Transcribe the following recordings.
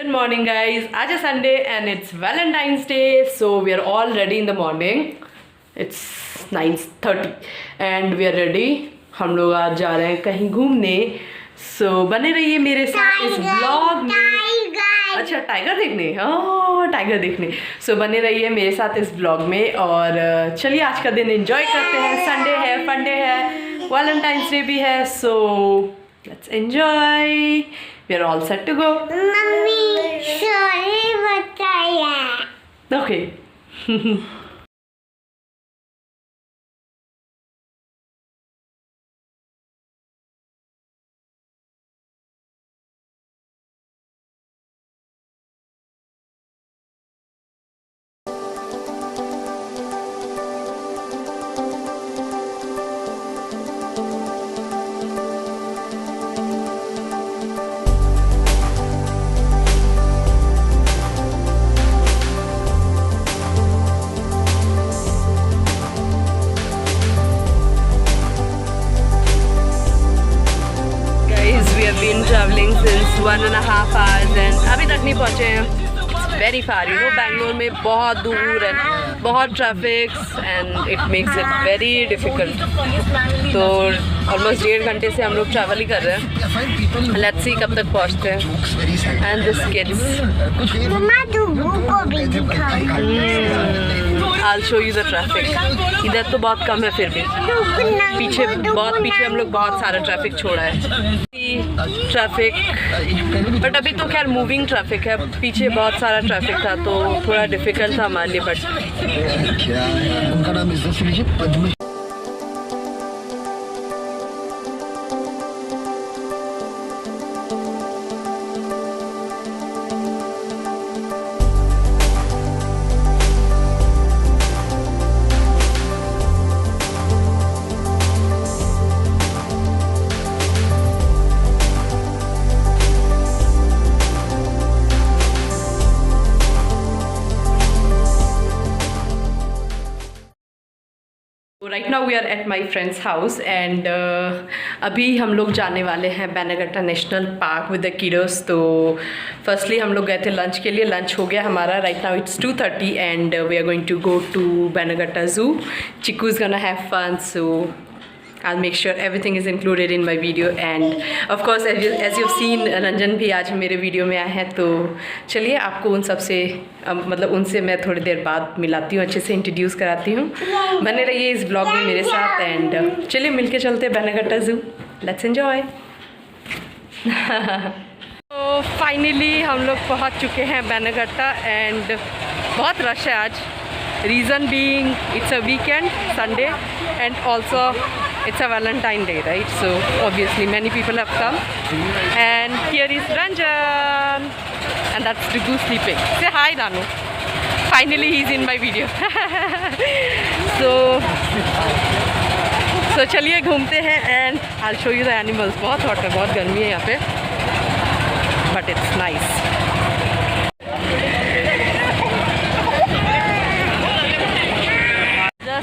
Good morning guys. आज है Sunday and it's Valentine's Day, so we are all ready in the morning. It's 9:30 and we are ready. हम लोग आज जा रहे हैं कहीं घूमने, so बने रहिए मेरे साथ इस vlog में। अच्छा टाइगर देखने, टाइगर देखने, so बने रहिए मेरे साथ इस vlog में। और चलिए आज का दिन enjoy करते हैं। Sunday है, fun day है, Valentine's Day भी है, so let's enjoy. We are all set to go. Mummy sorry बताया। Okay. Been traveling since 1.5 hours and अभी तक नहीं पहुँचे हैं। Very far, you know, Bangalore में बहुत दूर है, बहुत traffic and it makes it very difficult. तो ऑलमोस्ट 1.5 घंटे से हम लोग ट्रैवल ही कर रहे हैं। Let's see कब तक पहुँचते हैं। And this kids. मम्मा दुबू को भी दिखाओ। I'll show you the traffic. इधर तो बहुत कम है, फिर भी पीछे बहुत पीछे हम लोग बहुत सारा ट्रैफिक छोड़ा है। ट्रैफिक बट अभी तो खैर मूविंग ट्रैफिक है, पीछे बहुत सारा ट्रैफिक था तो थोड़ा डिफिकल्ट था हमारे लिए। बट उनका नाम इज्जत से लीजिए Padma. Right now we are at my friends house and अभी हम लोग जाने वाले हैं Bannerghatta national park with the kiddos. तो फर्स्टली हम लोग गए थे लंच के लिए, लंच हो गया हमारा। Right now it's 2:30 and we are going to go to Bannerghatta zoo. Chiku is gonna have fun, so I'll make sure everything is included in my video and of course as you've seen Ranjan भी आज मेरे video में आए हैं। तो चलिए आपको उन सब से मतलब उनसे मैं थोड़ी देर बाद मिलाती हूँ, अच्छे से इंट्रोड्यूस कराती हूँ। बने रहिए इस ब्लॉग में मेरे साथ एंड चलिए मिलके चलते हैं बैनागट्टा ज़ू। Let's enjoy. तो फाइनली हम लोग पहुँच चुके हैं बैनागट्टा एंड बहुत रश है आज। Reason being it's a weekend, Sunday, and also it's a Valentine Day, right? So obviously many people have come. And here is Ranjan, and that's Dugu sleeping. Say hi, Danu. Finally he's in my video. so चलिए घूमते हैं and I'll show you the animals. बहुत hot है, बहुत गर्मी है यहाँ पे, but it's nice.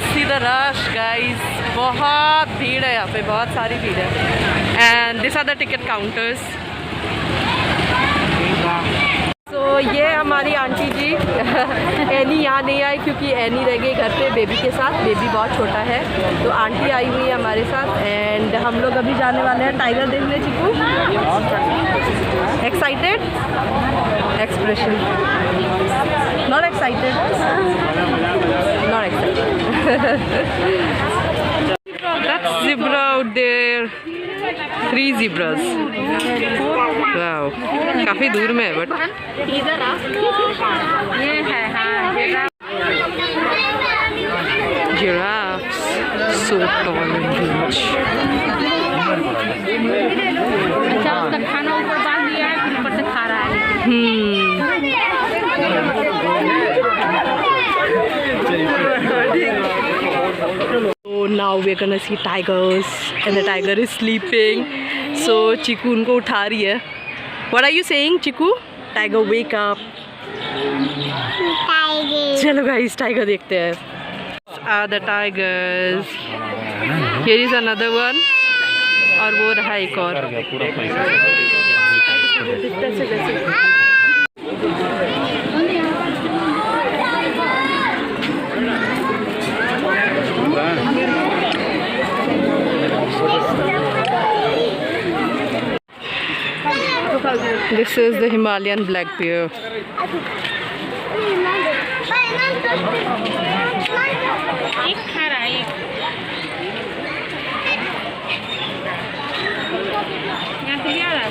See the rush guys, बहुत भीड़ है यहाँ पे, बहुत सारी भीड़ है। And this are the ticket counters. तो ये हमारी आंटी जी एनी यहाँ नहीं आई क्योंकि एनी रह गई घर पे बेबी के साथ, बेबी बहुत छोटा है। तो आंटी आई हुई है हमारे साथ एंड हम लोग अभी जाने वाले हैं टाइगर देखने। Chiku excited? Expression not excited, not excited. That's zebra out there. 3 zebras. Wow. काफी दूर में है बट इधर आ। ये है giraffes. So tall and huge. अच्छा उसका खाना ऊपर बांध दिया है, फिर ऊपर से खा रहा है। So now we're gonna see tigers and the tiger is sleeping. So Chiku उनको उठा रही है। What are you saying, Chiku? Tiger wake up. चलो guys टाइगर देखते हैं। Are the tigers? Here is another one. और वो रहा एक और। This is the Himalayan black bear. एक खा रहा है एक यहाँ से लिया रहा है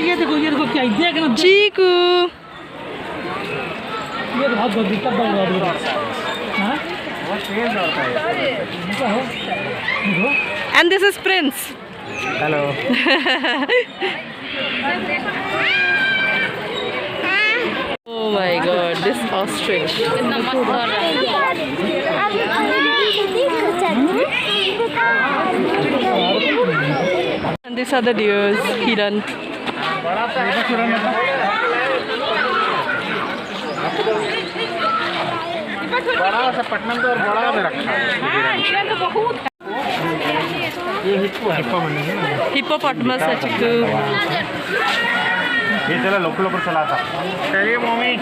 ये देखो क्या है, देख ना चीकू. ये बहुत जल्दी कब बढ़ रहा है. And this is Prince. Hello. Oh my God, this ostrich. कितना मस्त हो रहा है And these are the deers, hiran. बड़ा सा पटना तो और बड़ा में रखा है. हाँ हिरन तो बहुत ये हिप्पो है. हिप्पो बनेगा ना. Hippopotamus है चिकू. ये चला लोकल ऊपर चला था. चलिए मम्मी.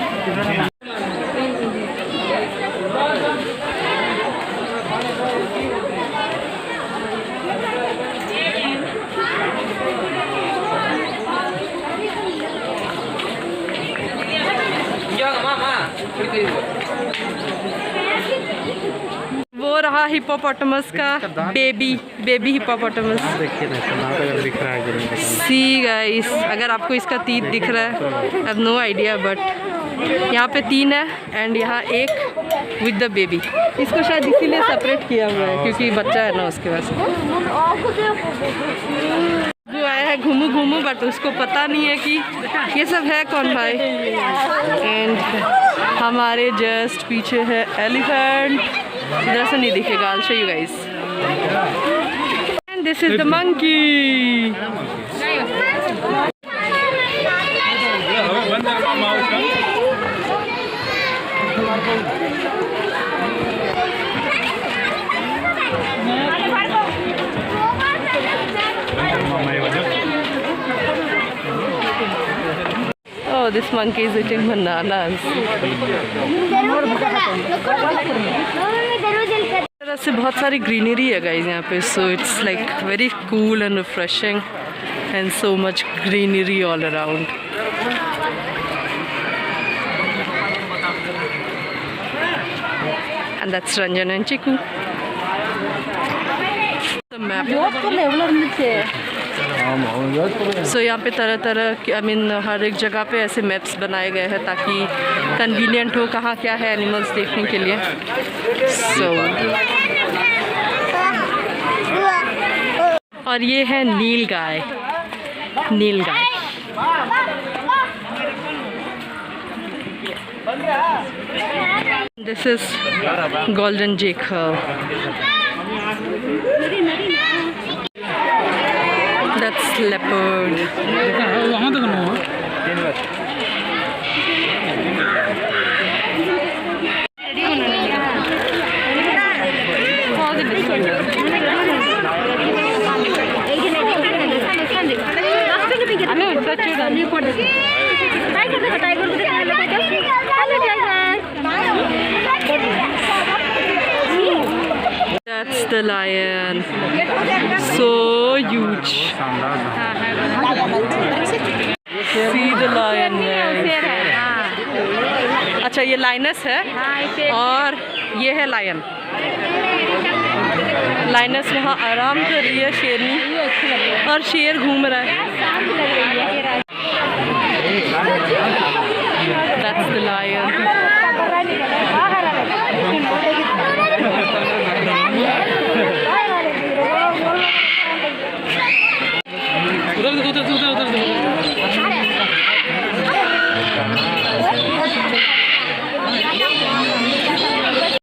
वो रहा हिप्पोपोटामस का बेबी हिप्पोपोटामस. देखिए ना दांत अगर दिख रहा है. सी गाइस, अगर आपको इसका तीत दिख रहा है, I have no idea, but यहाँ पे 3 है एंड यहाँ एक विद द बेबी. इसको शायद इसीलिए सेपरेट किया हुआ है क्योंकि बच्चा है ना उसके पास. वो आया है घूमू बट उसको पता नहीं है कि ये सब है कौन भाई. एंड हमारे जस्ट पीछे है एलिफेंट. इधर से नहीं दिखेगा. I'll show you guys. And this is the monkey. Oh, this monkey is eating bananas. तरह से बहुत सारी ग्रीनरी है गाइस यहाँ पे. So it's like very cool and refreshing and so much greenery all around. And that's Ranjan and Chiku. Map. So यहाँ पे तरह तरह आई मीन हर एक जगह पे ऐसे मैप्स बनाए गए हैं ताकि कन्वीनियंट हो कहाँ क्या है एनिमल्स देखने के लिए. सो और ये है nilgai. This is golden jackal. That's leopard. वहाँ तक ना हो. That's the lion. So huge. See the lion. अच्छा ये लाइनस है और ये है लायन. लाइनस वहाँ आराम कर रही है शेरनी और शेर घूम रहा है. That's the lion.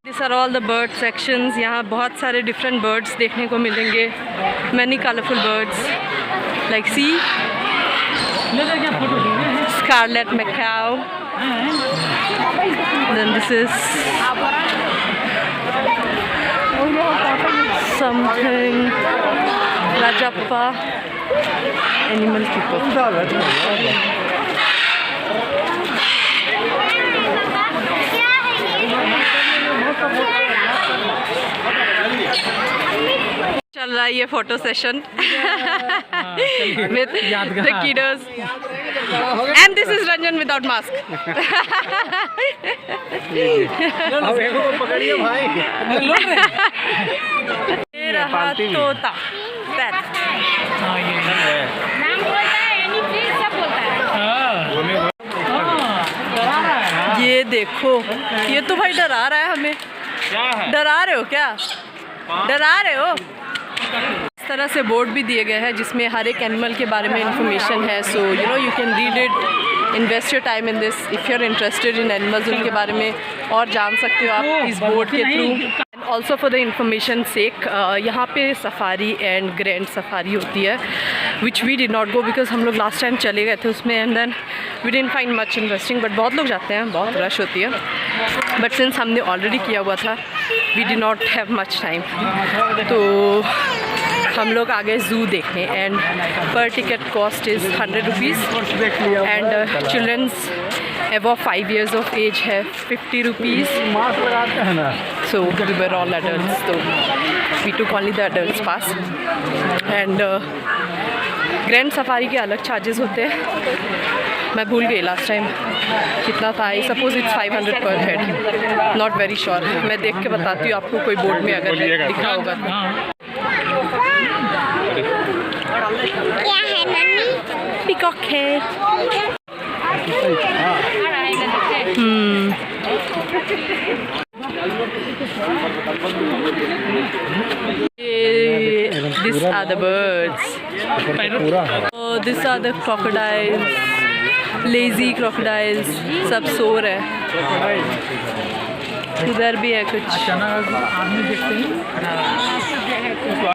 These are all the bird sections. यहाँ बहुत सारे different birds देखने को मिलेंगे. Many colorful birds like see scarlet macaw. Then this is something Rajappa animal keeper. चल रहा है ये photo session with the kiddos and this is Ranjan without mask. पकड़िए भाई। ये रहा तोता। नाम बोलता है एनी प्लीज सब बोलता है। ये देखो, ये तो भाई डरा रहा है हमें। डरा रहे हो क्या? डरा रहे हो? इस तरह से बोर्ड भी दिए गए हैं जिसमें हर एक एनिमल के बारे में इंफॉर्मेशन है। So you know you can read it, invest your time in this if you are interested in animals, उनके बारे में और जान सकते हो आप इस बोर्ड के through. And also for the information sake, यहाँ पे सफारी एंड ग्रैंड सफारी होती है which we did not go because हम लोग लास्ट टाइम चले गए थे उसमें and then we didn't find much interesting, but बहुत लोग जाते हैं, बहुत रश होती है। बट सिंस हमने ऑलरेडी किया हुआ था we did not have much time, तो हम लोग आ गए ज़ू देखने and per ticket cost is 100 rupees and childrens above 5 years of age है 50 rupees. So we were all adults, so we took only the adults pass. And grand safari के अलग charges होते हैं, मैं भूल गई लास्ट टाइम कितना था। आई सपोज इट्स 500 पर हेड, नॉट वेरी श्योर। मैं देख के बताती हूँ आपको कोई बोर्ड में अगर लिखा होगा तो। क्या है मम्मी? पिकॉक है। These are the birds. Oh, these are the crocodiles. Lazy crocodiles. सब सो रहे हैं। इधर भी है कुछ।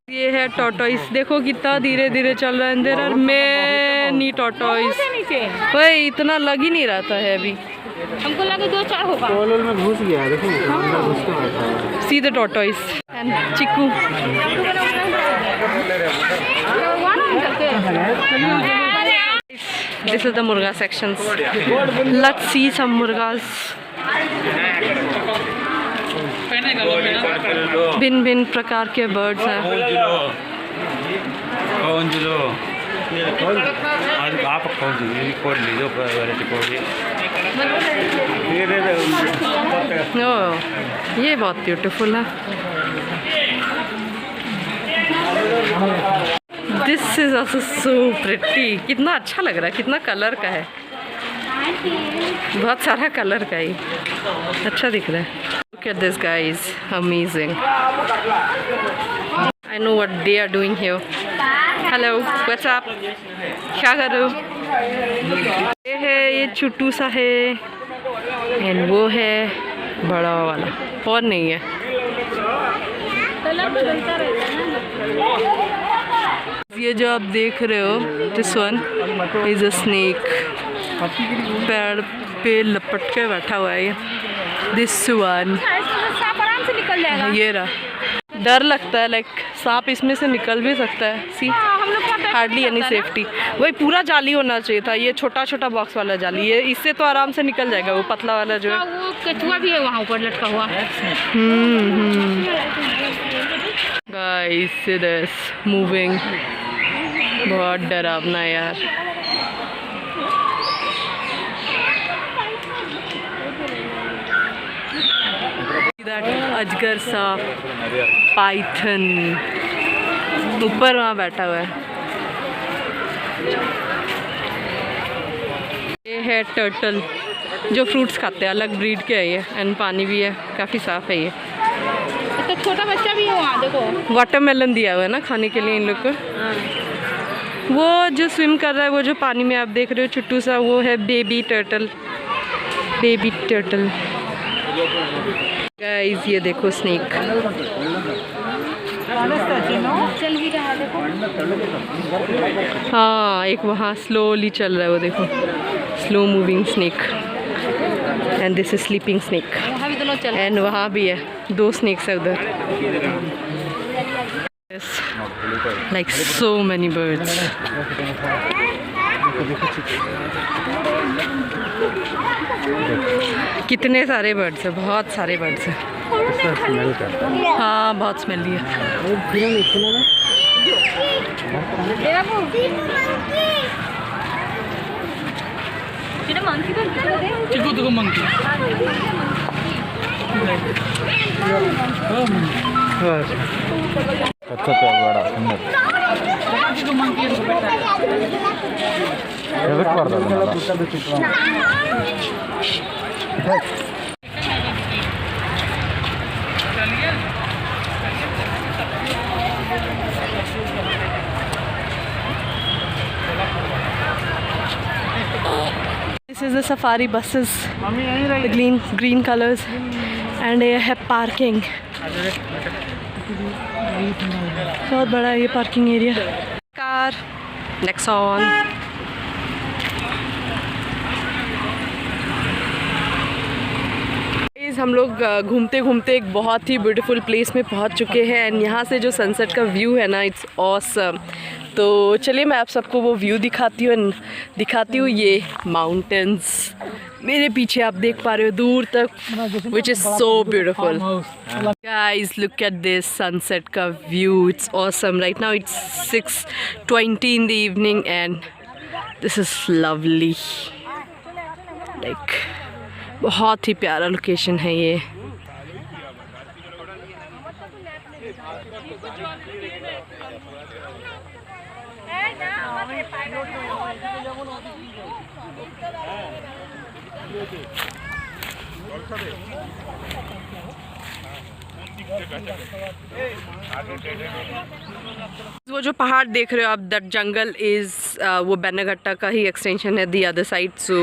ये है टॉर्टोइस, देखो कितना धीरे धीरे चल रहा है। There are many tortoise. भाई इतना लग ही नहीं रहा था है अभी, हमको लगे 2-4 होगा। कॉलर में घुस गया है, देखो अंदर घुस के बैठा है। See the tortoise and chikoo. This is the murga sections. Let's see some murgas. भिन्न भिन्न प्रकार के बर्ड्स हैं। ओह, ये बहुत ब्यूटीफुल है। This is also so pretty. कितना अच्छा लग रहा है, कितना कलर का है, बहुत सारा कलर का ही अच्छा दिख रहा है। Look at this guys, amazing. I know what they are doing here. Hello, what's up? क्या कर रहे हो? ये है, ये छोटू सा है एंड वो है बड़ा वाला, और नहीं है। ये जो आप देख रहे हो, this one is a snake, पेड़ पे लपट के बैठा हुआ है ये। दिस वन सांप आराम से निकल जाएगा। ये रहा, डर लगता है, लाइक सांप इसमें से निकल भी सकता है। सी हम लोग हार्डली एनी सेफ्टी। वही पूरा जाली होना चाहिए था, ये छोटा छोटा बॉक्स वाला जाली, ये इससे तो आराम से निकल जाएगा। वो पतला वाला जो है, वो केचुआ भी है वहाँ ऊपर लटका हुआ। गाइस see this moving, बहुत डरावना यार। अजगर सांप, पाइथन ऊपर वहाँ बैठा हुआ है। ये है टर्टल जो फ्रूट्स खाते हैं, अलग ब्रीड के है ये, एंड पानी भी है, काफ़ी साफ है ये। तो छोटा बच्चा भी है वहाँ, देखो वाटरमेलन दिया हुआ है ना खाने के लिए इन लोग को। वो जो स्विम कर रहा है, वो जो पानी में आप देख रहे हो छुट्टू सा, वो है baby turtle. Baby turtle guys, ये देखो स्नेक। चल भी रहा है, देखो। हाँ, एक वहाँ स्लोली चल रहा है, वो देखो, slow moving snake. And this is sleeping snake. वहाँ भी दोनों चल। एंड वहाँ भी है, 2 स्नेक्स है उधर। Like so many birds. कितने सारे बर्ड्स हैं, बहुत सारे बर्ड्स हैं। हाँ, बहुत स्मेली है। चिकू तुको मंकी अच्छा तो बड़ा सुंदर चिकू मंकी ಎದಕ್ಕೆ ಬರ್ತದೆ This is the safari buses, the green colors, and ये है parking. बहुत बड़ा ये parking area. Car, Nexon. हम लोग घूमते घूमते एक बहुत ही ब्यूटीफुल प्लेस में पहुंच चुके हैं एंड यहाँ से जो सनसेट का व्यू है ना, इट्स ऑसम. तो चलिए मैं आप सबको वो व्यू दिखाती हूँ ये माउंटेन्स मेरे पीछे आप देख पा रहे हो दूर तक, which is so beautiful. Guys look at this sunset का view, it's awesome. Right now it's 6:20 in the evening and this is lovely. Like बहुत ही प्यारा लोकेशन है ये. वो जो पहाड़ देख रहे हो आप, दैट जंगल इज़ वो बैनागट्टा का ही एक्सटेंशन है the other side. So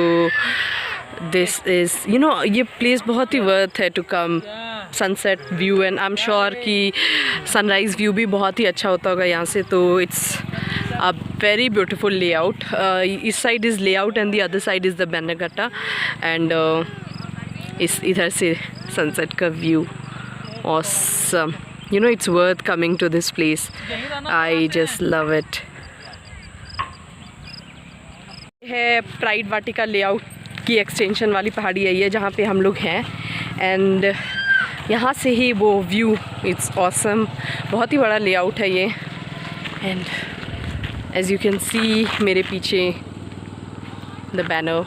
this is ये प्लेस बहुत ही वर्थ है to come. Sunset view and I am sure कि सनराइज़ व्यू भी बहुत ही अच्छा होता होगा यहाँ से. तो it's a very beautiful layout. इस side is layout and the other side is the Bannerghatta and इस इधर से सनसेट का view awesome. It's worth coming to this place. I just love it. है प्राइड वाटिका लेआउट की एक्सटेंशन वाली पहाड़ी है ये, जहाँ पे हम लोग हैं एंड यहाँ से ही वो व्यू, इट्स ऑसम. बहुत ही बड़ा लेआउट है ये and as you can see मेरे पीछे the banner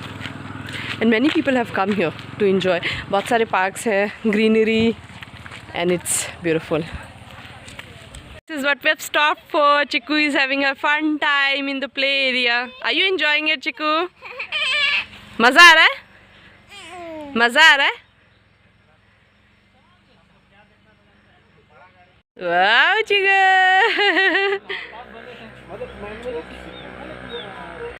and many people have come here to enjoy. बहुत सारे पार्क्स हैं, greenery and it's beautiful. This is what we have stopped for. Chiku is having a fun time in the play area. Are you enjoying it, Chiku? मज़ा आ रहा है? मज़ा आ रहा है? Wow, Chiku!